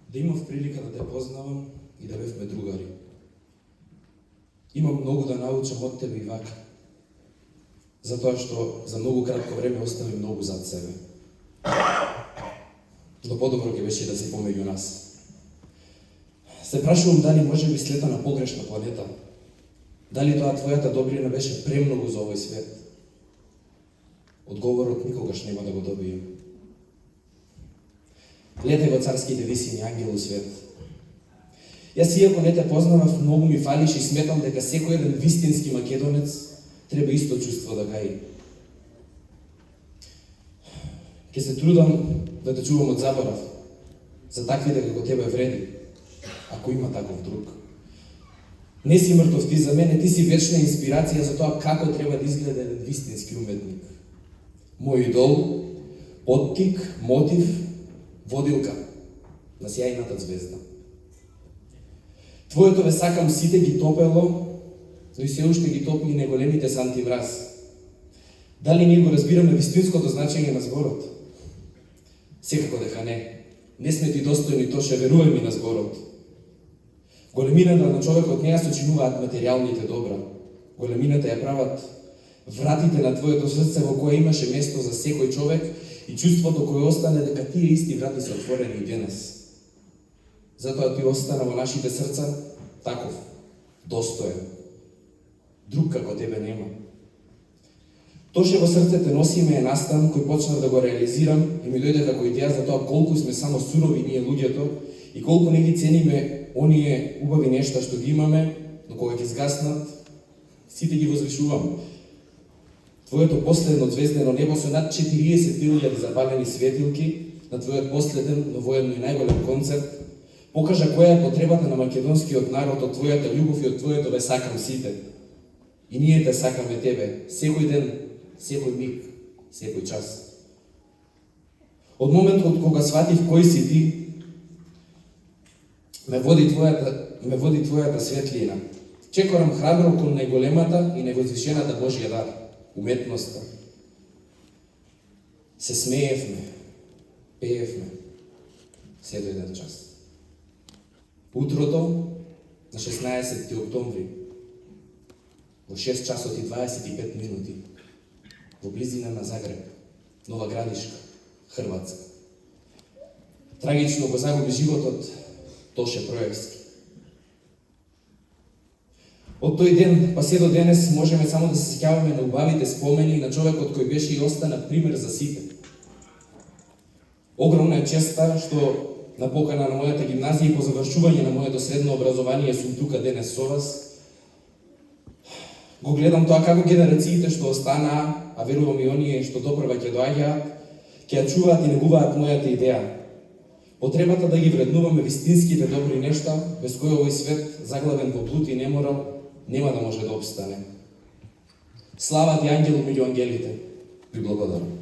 Да имав прилика да те познавам и да бевме другари. Имам многу да научам од тебе и вака. Затоа што за многу кратко време остави многу зад себе. Но подобро ќе беше да се помеѓу нас. Се прашувам дали може би слета на погрешна планета. Дали тоа твојата добрина беше премногу за овој свет? Одговорот никогаш нема да го добием. Летај во царските висини, ангелу свет. Јас иако не те познавав, многу ми фалиш и сметам дека секој еден вистински македонец треба исто чувство да гаи. Ке се трудам да те чувам од заборав, за таквите како тебе вреди, ако има таков друг. Не си мртов ти за мене, ти си вечна инспирација за тоа како треба да изгледа еден вистински уметник. Мој идол, поттик, мотив, водилка на сјајната звезда. Твоето ве сакам сите ги топело, но и се уште ги топи и неголемите санти мраз. Дали ние го разбираме вистинското значење на зборот? Секако дека не. Не сме ти достојни, Тоше, веруваме ми на зборот. Големината на човекот не ја сочинуваат материјалните добра. Големината ја прават вратите на твоето срце во кое имаше место за секој човек и чувството кое остане дека тие исти врати се отворени и денес. Затоа ти остана во нашите срца таков, достоен. Друг како тебе нема. Тоше во срцете носиме е настан кој почнав да го реализирам и ми дојде како идеја за тоа колку сме само сурови ние луѓето и колку не ги цениме оние убави нешта што ги имаме, но кога ќе згаснат, сите ги возвишувам. Твоето последно звездено небо со над 40.000 запалени светилки на твојот последен, но воедно и најголем концерт покажа која е потребата на македонскиот народ од твојата љубов и од твоето ве сакам сите. И ние те сакаме тебе, секој ден, секој миг, секој час. Од моментот кога сватив кој си ти, ме води твојата светлина. Чекорам храбро кон најголемата и највозвишената Божја дар, уметноста. Се смеевме, пеевме, се до еден час. Утрото на 16 октомври, во 6 часот и 25 минути, во близина на Загреб, Нова Градишка, Хрватска. Трагично го загуби животот Тоше Проевски. Од тој ден па се до денес можеме само да се сеќаваме на убавите спомени на човекот кој беше и остана пример за сите. Огромна е честа што на покана на мојата гимназија и по завршување на моето средно образование сум тука денес со вас. Го гледам тоа како генерациите што останаа, а верувам и оние што допрва ќе доаѓаат, ќе ја чуваат и негуваат мојата идеја. Потребата да ги вреднуваме вистинските добри нешта, без кои овој свет, заглавен во блуд и неморал, нема да може да опстане. Слава ти, ангелу меѓу ангелите. Ви благодарам.